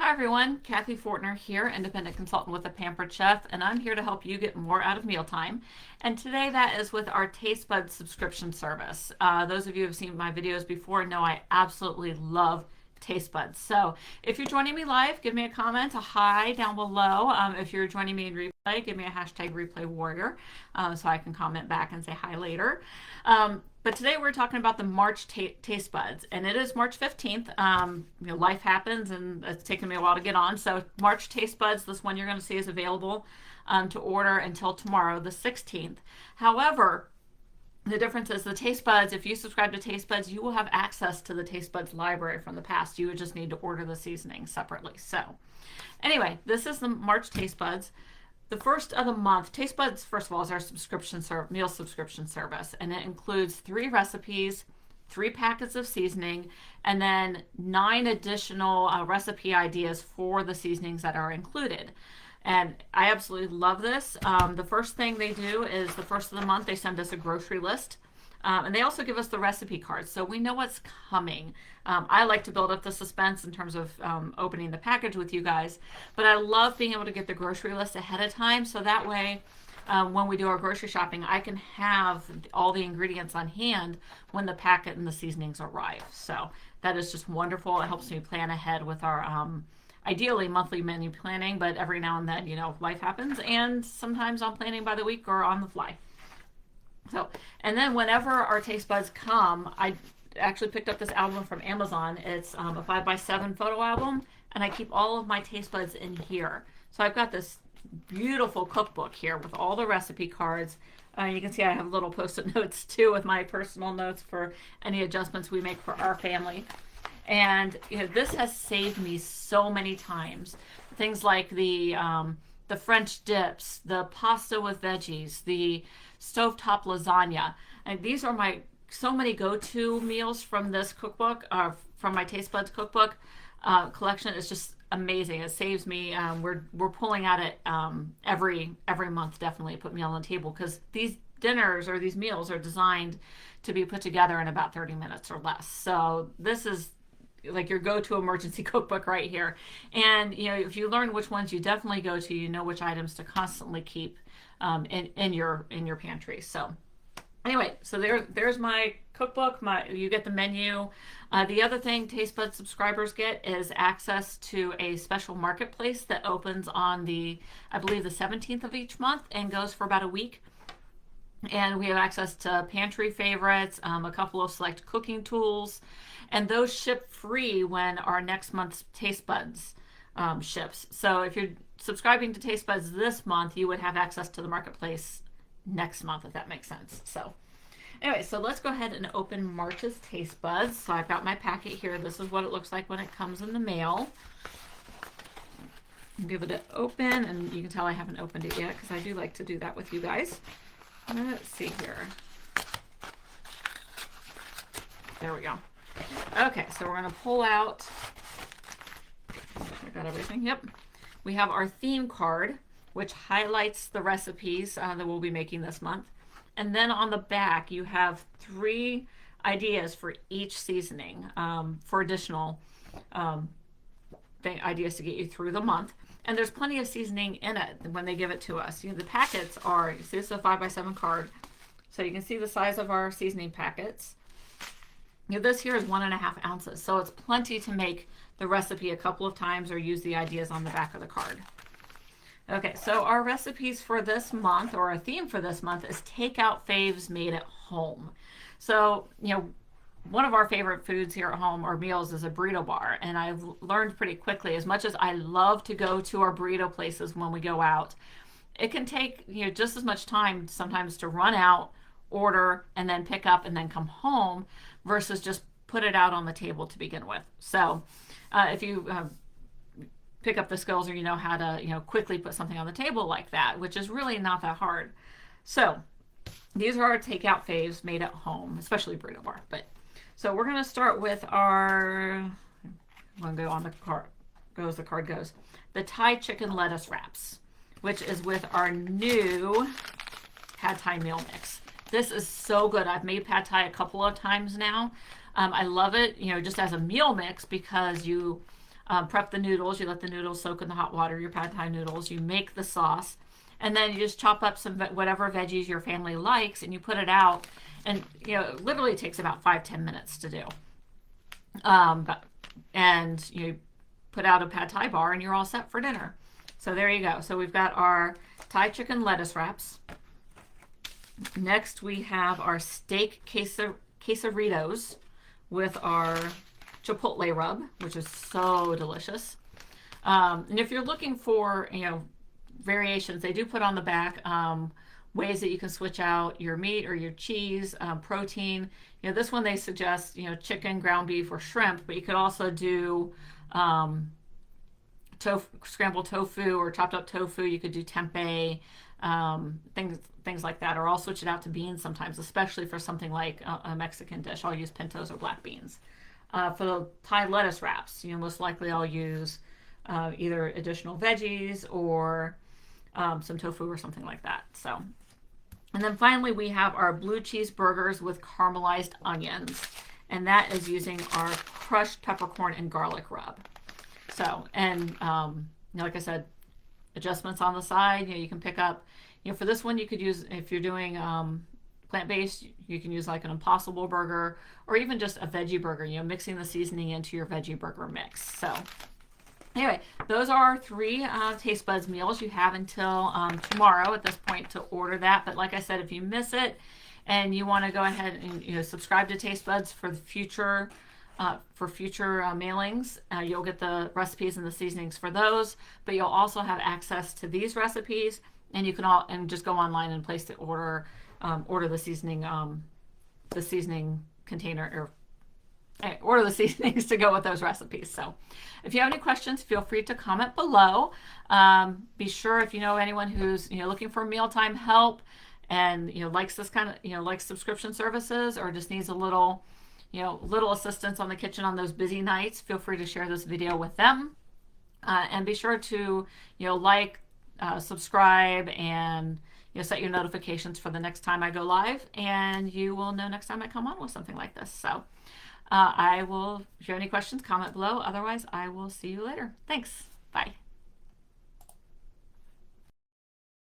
Hi everyone, Kathy Fortner here, independent consultant with the Pampered Chef, and I'm here to help you get more out of mealtime. And today that is with our TasteBuds subscription service. Those of you who have seen my videos before know I absolutely love TasteBuds. So if you're joining me live, give me a comment, a hi down below. If you're joining me in replay, give me a hashtag replay warrior so I can comment back and say hi later. But today we're talking about the March TasteBuds, and it is March 15th. Life happens, and it's taken me a while to get on. So March TasteBuds, this one you're going to see is available to order until tomorrow, the 16th. However, the difference is the TasteBuds, if you subscribe to TasteBuds, you will have access to the TasteBuds library from the past. You would just need to order the seasoning separately. So anyway, this is the March TasteBuds. The first of the month, TasteBuds, first of all, is our meal subscription service, and it includes 3 recipes, 3 packets of seasoning, and then 9 additional recipe ideas for the seasonings that are included. And I absolutely love this. The first thing they do is the first of the month, they send us a grocery list. And they also give us the recipe cards, so we know what's coming. I like to build up the suspense in terms of opening the package with you guys, but I love being able to get the grocery list ahead of time, so that way when we do our grocery shopping, I can have all the ingredients on hand when the packet and the seasonings arrive. So that is just wonderful. It helps me plan ahead with our ideally monthly menu planning, but every now and then, life happens, and sometimes I'm planning by the week or on the fly. So, and then whenever our TasteBuds come, I actually picked up this album from Amazon. It's a 5x7 photo album, and I keep all of my TasteBuds in here. So I've got this beautiful cookbook here with all the recipe cards. You can see I have little post-it notes too with my personal notes for any adjustments we make for our family. And this has saved me so many times. Things like the French dips, the pasta with veggies, the stovetop lasagna. And these are so many go-to meals from this cookbook, from my TasteBuds cookbook collection. Is just amazing. It saves me. We're pulling at it every month, definitely put me on the table, because these dinners or these meals are designed to be put together in about 30 minutes or less. So this is like your go-to emergency cookbook right here. And if you learn which ones you definitely go to, you know which items to constantly keep in your pantry. So anyway, so there's my cookbook. You get the menu. The other thing TasteBuds subscribers get is access to a special marketplace that opens on I believe the 17th of each month and goes for about a week. And we have access to pantry favorites, a couple of select cooking tools, and those ship free when our next month's TasteBuds ships. So if you're subscribing to TasteBuds this month, you would have access to the marketplace next month, if that makes sense. So anyway, so let's go ahead and open March's TasteBuds. So I've got my packet here. This is what it looks like when it comes in the mail. I'll give it an open, and you can tell I haven't opened it yet because I do like to do that with you guys. Let's see here. There we go. Okay, so we're going to pull out, I got everything, yep. We have our theme card, which highlights the recipes that we'll be making this month. And then on the back, you have 3 ideas for each seasoning for additional ideas to get you through the month. And there's plenty of seasoning in it when they give it to us. The packets are, you see, this is a 5x7 card. So you can see the size of our seasoning packets. This here is 1.5 ounces. So it's plenty to make the recipe a couple of times or use the ideas on the back of the card. Okay, so our recipes for this month, or our theme for this month, is takeout faves made at home. So, one of our favorite foods here at home or meals is a burrito bar, and I've learned pretty quickly, as much as I love to go to our burrito places when we go out, it can take just as much time sometimes to run out, order, and then pick up and then come home versus just put it out on the table to begin with. So if you pick up the skills, or you know how to quickly put something on the table like that, which is really not that hard. So these are our takeout faves made at home, especially burrito bar. So we're going to start with our, I'm going to go on the card, the card goes, the Thai chicken lettuce wraps, which is with our new pad Thai meal mix. This is so good. I've made pad Thai a couple of times now. I love it, just as a meal mix, because you Prep the noodles. You let the noodles soak in the hot water, your pad thai noodles. You make the sauce. And then you just chop up some whatever veggies your family likes and you put it out. And, it literally takes about 5-10 minutes to do. And you put out a pad thai bar and you're all set for dinner. So there you go. So we've got our Thai chicken lettuce wraps. Next we have our steak quesoritos with our Chipotle rub, which is so delicious. And if you're looking for, variations, they do put on the back ways that you can switch out your meat or your cheese, protein. This one they suggest, chicken, ground beef, or shrimp, but you could also do scrambled tofu or chopped up tofu. You could do tempeh, things like that, or I'll switch it out to beans sometimes, especially for something like a Mexican dish. I'll use pintos or black beans. For the Thai lettuce wraps, most likely I'll use either additional veggies or some tofu or something like that. So, and then finally we have our blue cheese burgers with caramelized onions, and that is using our crushed peppercorn and garlic rub. So, and like I said, adjustments on the side. You can pick up. For this one, you could use, if you're doing plant-based, you can use like an Impossible burger or even just a veggie burger. Mixing the seasoning into your veggie burger mix. So. Anyway, those are our 3 TasteBuds meals. You have until tomorrow at this point to order that. But like I said, if you miss it and you want to go ahead and subscribe to TasteBuds for the future mailings, you'll get the recipes and the seasonings for those. But you'll also have access to these recipes, and you can just go online and place the order the seasoning container or. Order the seasonings to go with those recipes. So if you have any questions, feel free to comment below. Be sure, if you know anyone who's looking for mealtime help and likes this kind of likes subscription services or just needs a little assistance on the kitchen on those busy nights, feel free to share this video with them. And be sure to like, subscribe, and set your notifications for the next time I go live, and you will know next time I come on with something like this. So if you have any questions, comment below. Otherwise, I will see you later. Thanks. Bye.